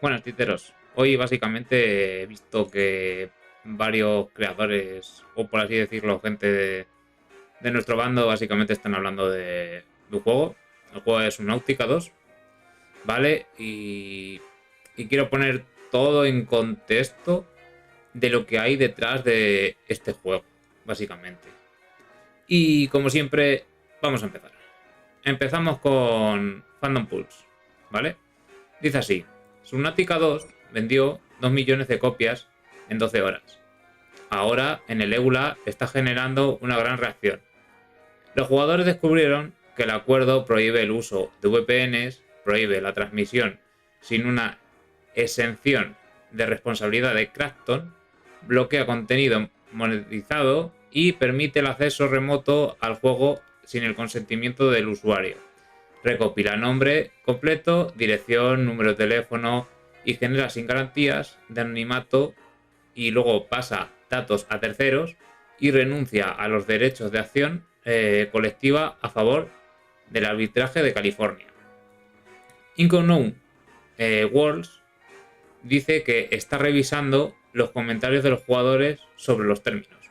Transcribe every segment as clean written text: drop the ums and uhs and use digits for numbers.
Buenas, titeros. Hoy básicamente he visto que varios creadores, o por así decirlo, gente de nuestro bando, básicamente están hablando de un juego. El juego es Subnautica 2, ¿vale? Y quiero poner todo en contexto de lo que hay detrás de este juego, básicamente. Y como siempre, vamos a empezar. Empezamos con Fandom Pulse, ¿vale? Dice así: Subnautica 2 vendió 2 millones de copias en 12 horas. Ahora, en el EULA está generando una gran reacción. Los jugadores descubrieron que el acuerdo prohíbe el uso de VPNs, prohíbe la transmisión sin una exención de responsabilidad de Crackton, bloquea contenido monetizado y permite el acceso remoto al juego sin el consentimiento del usuario. Recopila nombre completo, dirección, número de teléfono y genera sin garantías de anonimato, y luego pasa datos a terceros y renuncia a los derechos de acción colectiva a favor del arbitraje de California. Unknown Worlds dice que está revisando los comentarios de los jugadores sobre los términos.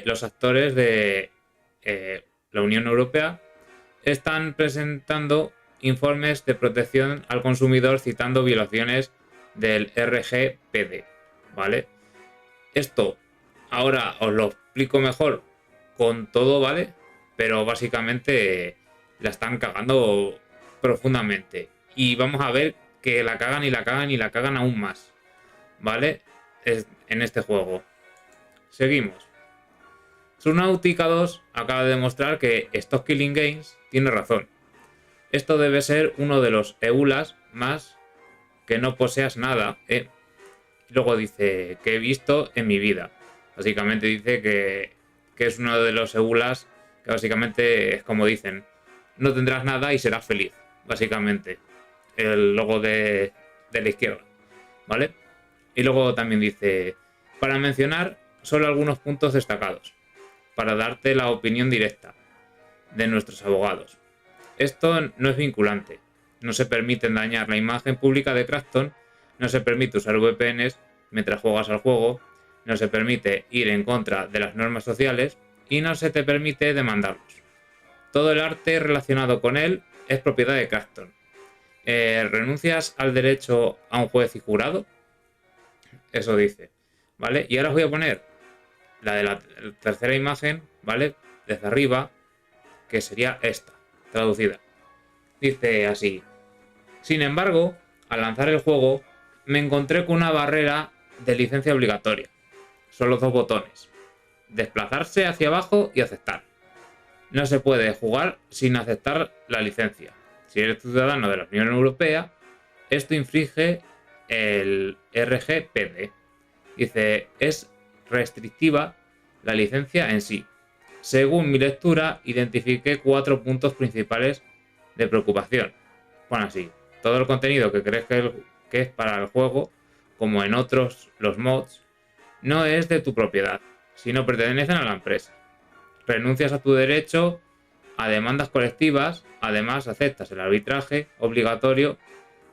Los actores de la Unión Europea están presentando informes de protección al consumidor citando violaciones del RGPD, ¿vale? Esto ahora os lo explico mejor con todo, ¿vale? Pero básicamente la están cagando profundamente. Y vamos a ver que la cagan y la cagan y la cagan aún más, ¿vale? En este juego. Seguimos. Subnautica 2 acaba de demostrar que Stock Killing Games tiene razón. Esto debe ser uno de los EULAs más que no poseas nada, ¿eh? Luego dice que he visto en mi vida. Básicamente dice que es uno de los EULAs que básicamente es como dicen: no tendrás nada y serás feliz. Básicamente. El logo de la izquierda, ¿vale? Y luego también dice: para mencionar solo algunos puntos destacados, para darte la opinión directa de nuestros abogados. Esto no es vinculante. No se permite dañar la imagen pública de Crackton, no se permite usar VPNs mientras juegas al juego, no se permite ir en contra de las normas sociales y no se te permite demandarlos. Todo el arte relacionado con él es propiedad de Crackton. ¿Renuncias al derecho a un juez y jurado? Eso dice, ¿vale? Y ahora os voy a poner la de la tercera imagen, ¿vale? Desde arriba, que sería esta, traducida. Dice así: sin embargo, al lanzar el juego, me encontré con una barrera de licencia obligatoria. Solo dos botones: desplazarse hacia abajo y aceptar. No se puede jugar sin aceptar la licencia. Si eres ciudadano de la Unión Europea, esto infringe el RGPD. Dice: es restrictiva la licencia en sí. Según mi lectura, identifiqué 4 puntos principales de preocupación. Bueno, así, todo el contenido que crees que es para el juego, como en otros los mods, no es de tu propiedad, sino pertenecen a la empresa. Renuncias a tu derecho a demandas colectivas, además aceptas el arbitraje obligatorio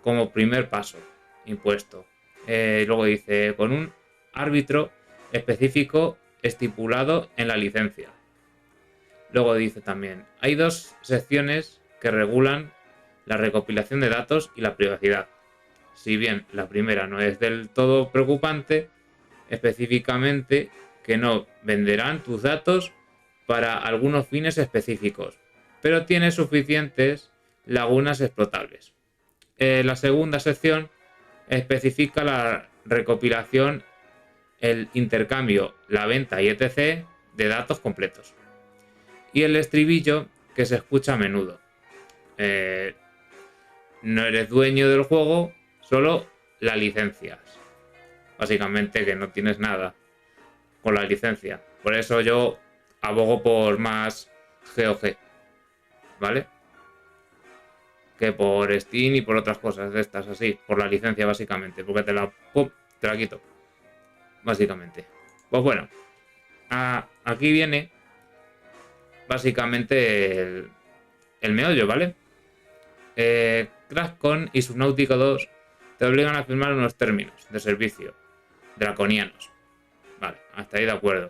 como primer paso impuesto. Luego dice: con un árbitro específico estipulado en la licencia. Luego dice también: hay dos secciones que regulan la recopilación de datos y la privacidad. Si bien la primera no es del todo preocupante, específicamente que no venderán tus datos para algunos fines específicos, pero tiene suficientes lagunas explotables. La segunda sección especifica la recopilación, el intercambio, la venta y etc. de datos completos. Y el estribillo, que se escucha a menudo: no eres dueño del juego, solo la licencias. Básicamente que no tienes nada con la licencia. Por eso yo abogo por más GOG, ¿vale? Que por Steam y por otras cosas de estas así, por la licencia básicamente, porque te la quito, básicamente. Pues bueno, aquí viene básicamente el meollo, ¿vale? Crackcon y Subnautica 2 te obligan a firmar unos términos de servicio draconianos. Vale, hasta ahí de acuerdo.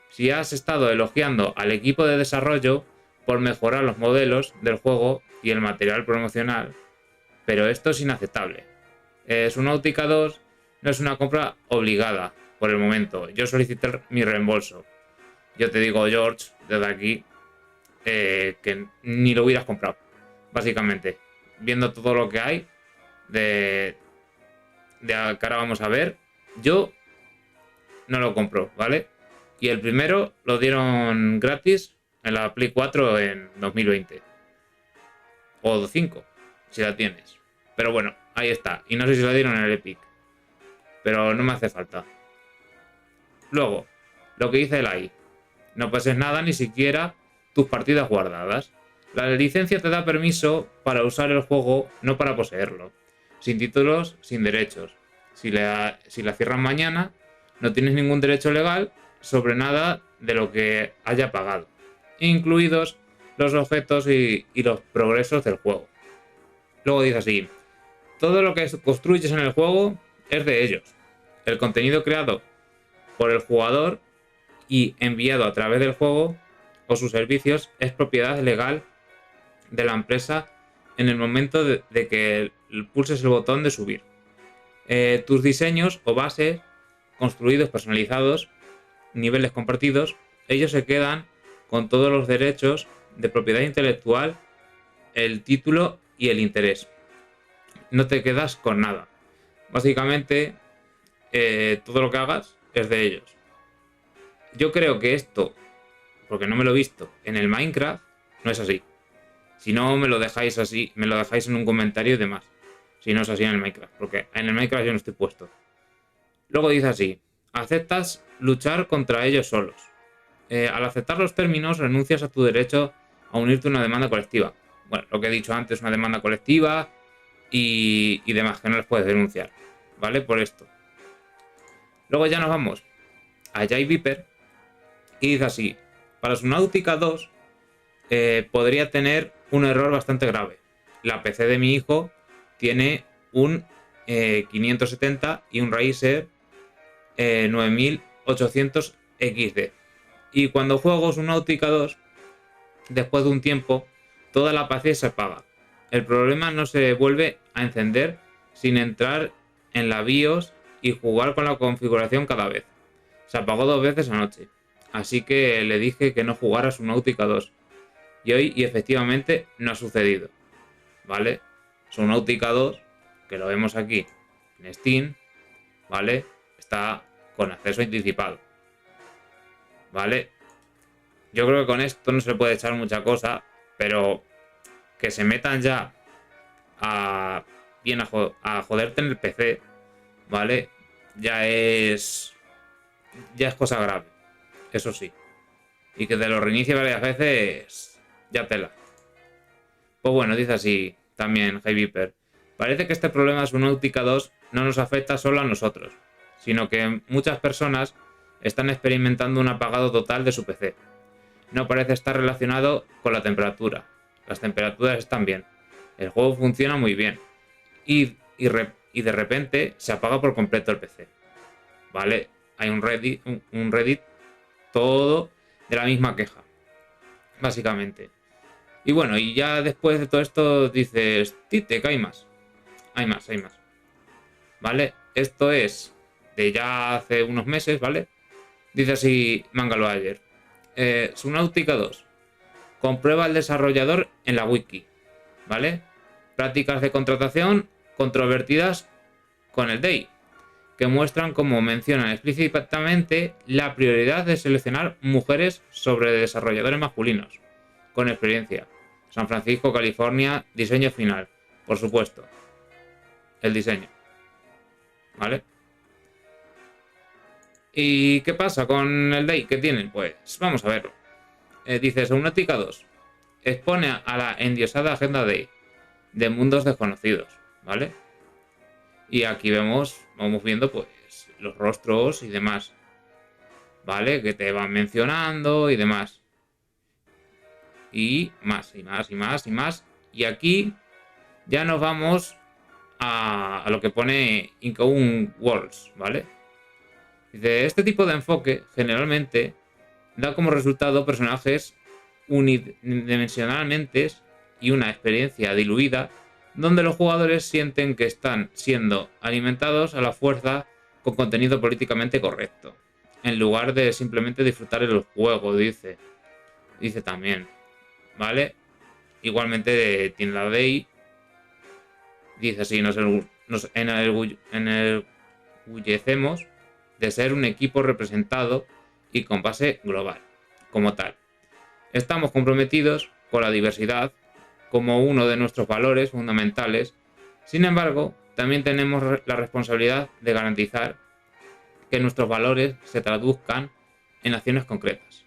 Si has estado elogiando al equipo de desarrollo por mejorar los modelos del juego y el material promocional, pero esto es inaceptable. Subnautica 2 no es una compra obligada por el momento. Yo solicité mi reembolso. Yo te digo, George, desde aquí, que ni lo hubieras comprado. Básicamente, viendo todo lo que hay de que ahora vamos a ver, yo no lo compro, ¿vale? Y el primero lo dieron gratis en la Play 4 en 2020. O 5, si la tienes. Pero bueno, ahí está. Y no sé si la dieron en el Epic. Pero no me hace falta. Luego, lo que dice el AI. No pases nada, ni siquiera tus partidas guardadas. La licencia te da permiso para usar el juego, no para poseerlo. Sin títulos, sin derechos. Si la cierran mañana, no tienes ningún derecho legal sobre nada de lo que haya pagado, incluidos los objetos y los progresos del juego. Luego dice así: todo lo que construyes en el juego es de ellos. El contenido creado por el jugador y enviado a través del juego o sus servicios es propiedad legal de la empresa en el momento de que pulses el botón de subir. Tus diseños o bases construidos, personalizados, niveles compartidos, ellos se quedan con todos los derechos de propiedad intelectual, el título y el interés. No te quedas con nada. Básicamente, todo lo que hagas es de ellos. Yo creo que esto, porque no me lo he visto en el Minecraft, no es así. Si no, me lo dejáis así, me lo dejáis en un comentario y demás. Si no es así en el Minecraft, porque en el Minecraft yo no estoy puesto. Luego dice así: aceptas luchar contra ellos solos. Al aceptar los términos, renuncias a tu derecho a unirte a una demanda colectiva. Bueno, lo que he dicho antes, una demanda colectiva y demás, que no les puedes denunciar, ¿vale? Por esto. Luego ya nos vamos a Jay Viper y dice así: para Subnautica 2 podría tener un error bastante grave. La PC de mi hijo tiene un 570 y un Razer 9800 XD. Y cuando juego Subnautica 2, después de un tiempo, toda la paciencia se apaga. El problema no se vuelve a encender sin entrar en la BIOS y jugar con la configuración cada vez. Se apagó 2 veces anoche. Así que le dije que no jugara Subnautica 2. Y efectivamente no ha sucedido. ¿Vale? Subnautica 2, que lo vemos aquí en Steam, ¿vale? Está con acceso anticipado. ¿Vale? Yo creo que con esto no se puede echar mucha cosa, pero que se metan ya a joderte en el PC, ¿vale? Ya es cosa grave, eso sí. Y que te lo reinicie varias veces, ya tela. Pues bueno, dice así también Hey Viper: parece que este problema de Subnautica 2 no nos afecta solo a nosotros, sino que muchas personas están experimentando un apagado total de su PC. No parece estar relacionado con la temperatura. Las temperaturas están bien. El juego funciona muy bien. Y de repente se apaga por completo el PC. ¿Vale? Hay un Reddit todo de la misma queja. Básicamente. Y bueno, y ya después de todo esto dices: Tite, que hay más. Hay más. ¿Vale? Esto es de ya hace unos meses, ¿vale? Dice así Mangalo ayer: Subnautica 2. Comprueba al desarrollador en la wiki, ¿vale? Prácticas de contratación controvertidas con el DEI, que muestran cómo mencionan explícitamente la prioridad de seleccionar mujeres sobre desarrolladores masculinos con experiencia. San Francisco, California, diseño final, por supuesto. El diseño, ¿vale? ¿Y qué pasa con el DEI que tienen? Pues vamos a verlo. Dice: Subnautica 2 expone a la endiosada agenda de mundos desconocidos, ¿vale? Y aquí vamos viendo pues los rostros y demás, ¿vale? Que te van mencionando y demás. Y más. Y aquí ya nos vamos a lo que pone Incoun Worlds, ¿vale? Dice, este tipo de enfoque generalmente da como resultado personajes unidimensionalmente y una experiencia diluida donde los jugadores sienten que están siendo alimentados a la fuerza con contenido políticamente correcto, en lugar de simplemente disfrutar el juego, dice también, ¿vale? Igualmente tiene la Day, dice así, nos enorgullecemos de ser un equipo representado y con base global, como tal. Estamos comprometidos con la diversidad como uno de nuestros valores fundamentales. Sin embargo, también tenemos la responsabilidad de garantizar que nuestros valores se traduzcan en acciones concretas.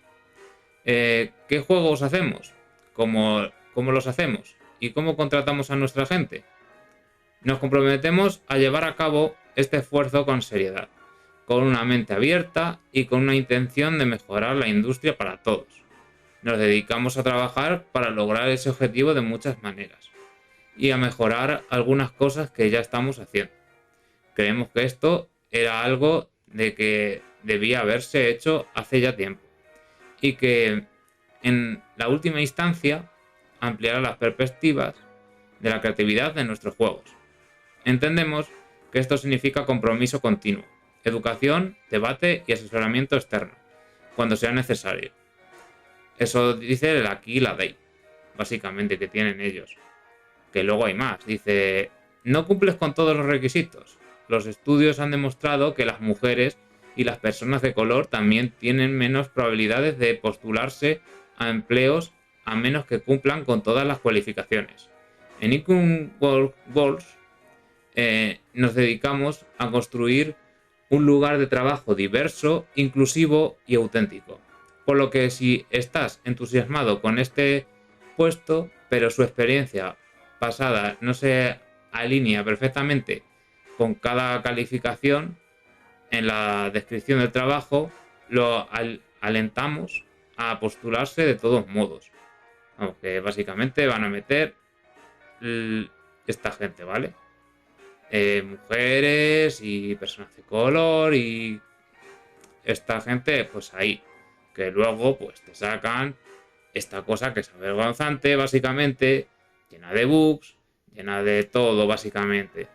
¿Qué juegos hacemos? ¿Cómo los hacemos? ¿Y cómo contratamos a nuestra gente? Nos comprometemos a llevar a cabo este esfuerzo con seriedad, con una mente abierta y con una intención de mejorar la industria para todos. Nos dedicamos a trabajar para lograr ese objetivo de muchas maneras y a mejorar algunas cosas que ya estamos haciendo. Creemos que esto era algo de que debía haberse hecho hace ya tiempo y que en la última instancia ampliará las perspectivas de la creatividad de nuestros juegos. Entendemos que esto significa compromiso continuo, educación, debate y asesoramiento externo, cuando sea necesario. Eso dice aquí la Day, básicamente, que tienen ellos. Que luego hay más. Dice, no cumples con todos los requisitos. Los estudios han demostrado que las mujeres y las personas de color también tienen menos probabilidades de postularse a empleos a menos que cumplan con todas las cualificaciones. En Icon Worlds nos dedicamos a construir un lugar de trabajo diverso, inclusivo y auténtico. Por lo que si estás entusiasmado con este puesto, pero su experiencia pasada no se alinea perfectamente con cada calificación en la descripción del trabajo, lo alentamos a postularse de todos modos. Aunque básicamente van a meter esta gente, ¿vale? Mujeres y personas de color y esta gente, pues ahí. Que luego pues te sacan esta cosa que es avergonzante, básicamente, llena de bugs, llena de todo, básicamente.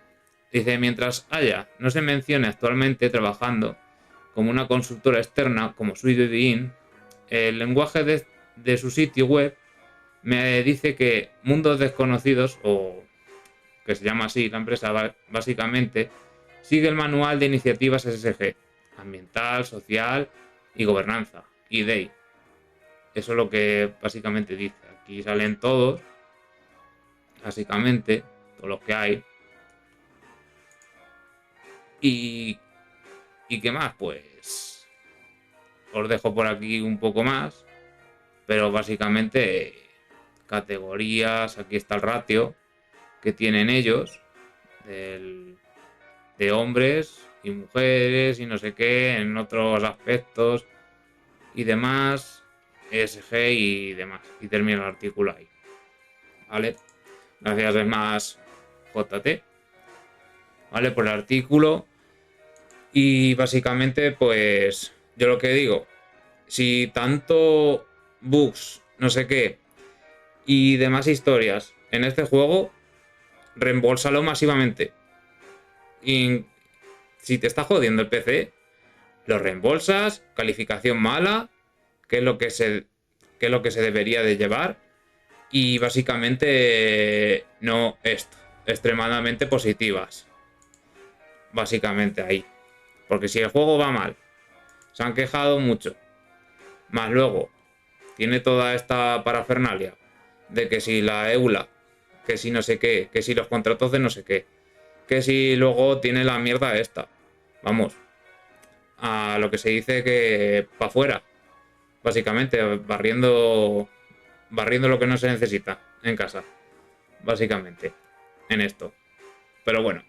Dice, mientras no se mencione actualmente trabajando como una consultora externa como Suidein, el lenguaje de su sitio web me dice que Mundos Desconocidos, o que se llama así la empresa, básicamente, sigue el manual de iniciativas SSG, ambiental, social y gobernanza, IDEI. Eso es lo que básicamente dice. Aquí salen todos, básicamente, todos los que hay. ¿Y qué más? Pues os dejo por aquí un poco más, pero básicamente categorías, aquí está el ratio que tienen ellos de hombres y mujeres y no sé qué en otros aspectos y demás, ESG y demás, y termina el artículo ahí, ¿vale? Gracias, es más JT, ¿vale? Por el artículo. Y básicamente, pues, yo lo que digo, si tanto bugs, no sé qué, y demás historias en este juego, reembolsalo masivamente. Y si te está jodiendo el PC, lo reembolsas, calificación mala, que es lo que se debería de llevar, y básicamente no esto, extremadamente positivas. Básicamente ahí. Porque si el juego va mal, se han quejado mucho, más luego tiene toda esta parafernalia de que si la EULA, que si no sé qué, que si los contratos de no sé qué, que si luego tiene la mierda esta, vamos, a lo que se dice que para afuera, básicamente, barriendo lo que no se necesita en casa, básicamente, en esto. Pero bueno,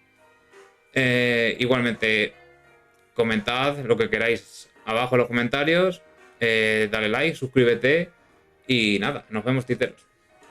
igualmente, comentad lo que queráis abajo en los comentarios, dale like, suscríbete y nada, nos vemos, titeros.